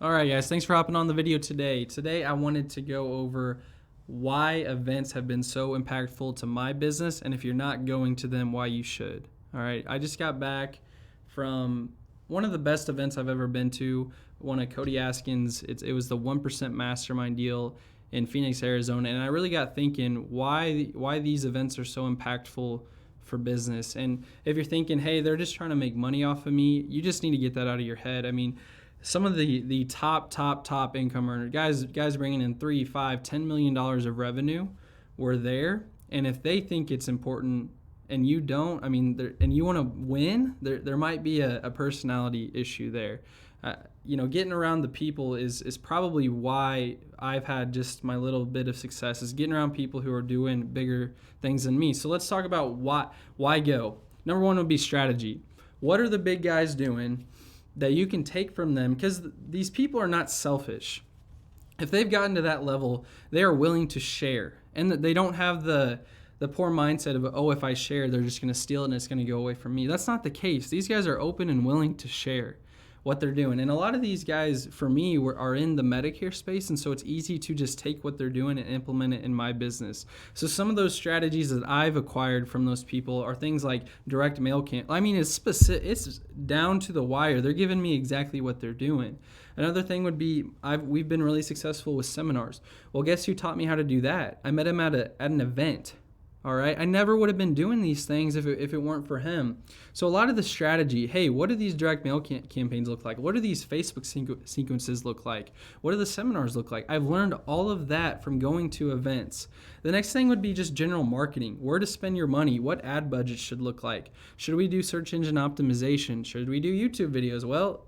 All right, guys, thanks for hopping on the video today. Today, I wanted to go over why events have been so impactful to my business, and if you're not going to them, why you should. All right, I just got back from one of the best events I've ever been to, one of Cody Askins. It was the 1% Mastermind deal in Phoenix, Arizona, and I really got thinking why these events are so impactful for business. And if you're thinking, hey, they're just trying to make money off of me, you just need to get that out of your head. I mean, some of the top income earners, guys bringing in $3, $5, $10 million of revenue, were there. And if they think it's important and you don't, I mean, and you want to win, there might be a personality issue there. Getting around the people is probably why I've had just my little bit of success, is getting around people who are doing bigger things than me. So let's talk about why go. Number one would be strategy. What are the big guys doing that you can take from them? Because these people are not selfish. If they've gotten to that level, they are willing to share, and they don't have the poor mindset of, oh, if I share, they're just going to steal it and it's going to go away from me. That's not the case. These guys are open and willing to share what they're doing. And a lot of these guys, for me, are in the Medicare space, and so it's easy to just take what they're doing and implement it in my business. So some of those strategies that I've acquired from those people are things like direct mail camp. I mean, it's specific, it's down to the wire. They're giving me exactly what they're doing. Another thing would be we've been really successful with seminars. Well, guess who taught me how to do that? I met him at an event. All right. I never would have been doing these things if it weren't for him. So a lot of the strategy, hey, what do these direct mail campaigns look like? What do these Facebook sequences look like? What do the seminars look like? I've learned all of that from going to events. The next thing would be just general marketing, where to spend your money, what ad budgets should look like. Should we do search engine optimization? Should we do YouTube videos? Well,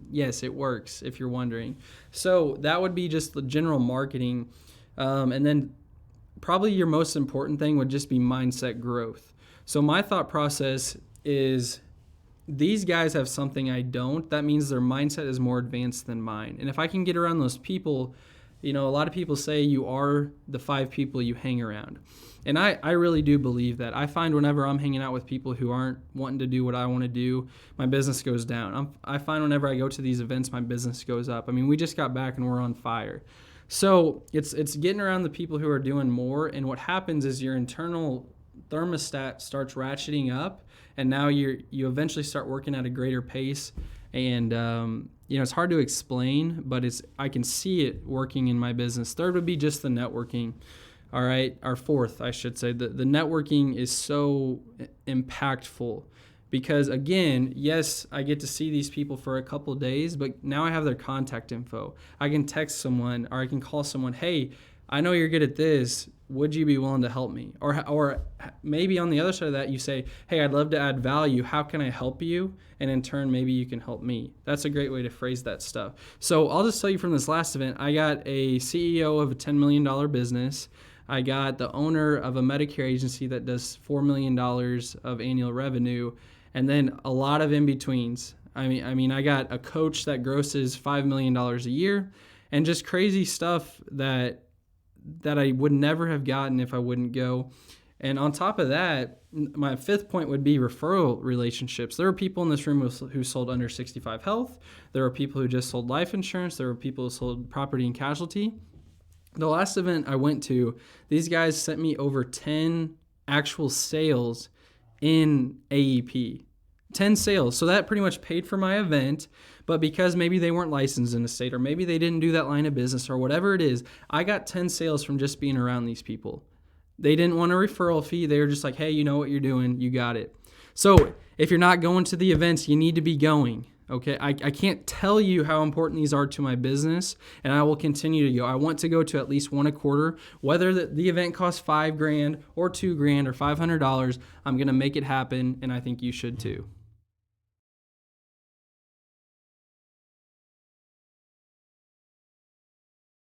yes, it works if you're wondering. So that would be just the general marketing. And then probably your most important thing would just be mindset growth. So my thought process is, these guys have something I don't. That means their mindset is more advanced than mine. And if I can get around those people, a lot of people say you are the 5 people you hang around. And I really do believe that. I find whenever I'm hanging out with people who aren't wanting to do what I want to do, my business goes down. I find whenever I go to these events, my business goes up. I mean, we just got back and we're on fire. So it's getting around the people who are doing more, and what happens is your internal thermostat starts ratcheting up, and now you eventually start working at a greater pace. And it's hard to explain, but I can see it working in my business. Third would be just the networking. All right, or fourth, I should say, the networking is so impactful. Because again, yes, I get to see these people for a couple of days, but now I have their contact info. I can text someone, or I can call someone, hey, I know you're good at this. Would you be willing to help me? Or maybe on the other side of that, you say, hey, I'd love to add value. How can I help you? And in turn, maybe you can help me. That's a great way to phrase that stuff. So I'll just tell you from this last event, I got a CEO of a $10 million business. I got the owner of a Medicare agency that does $4 million of annual revenue. And then a lot of in-betweens. I mean, I got a coach that grosses $5 million a year, and just crazy stuff that I would never have gotten if I wouldn't go. And on top of that, my fifth point would be referral relationships. There are people in this room who sold under 65 health. There are people who just sold life insurance. There are people who sold property and casualty. The last event I went to, these guys sent me over 10 actual sales in AEP. 10 sales. So that pretty much paid for my event, but because maybe they weren't licensed in the state, or maybe they didn't do that line of business, or whatever it is, I got 10 sales from just being around these people. They didn't want a referral fee. They were just like, hey, you know what you're doing. You got it. So if you're not going to the events, you need to be going. Okay, I can't tell you how important these are to my business, and I will continue to go. I want to go to at least one a quarter. Whether the event costs $5,000 or $2,000 or $500, I'm going to make it happen, and I think you should too.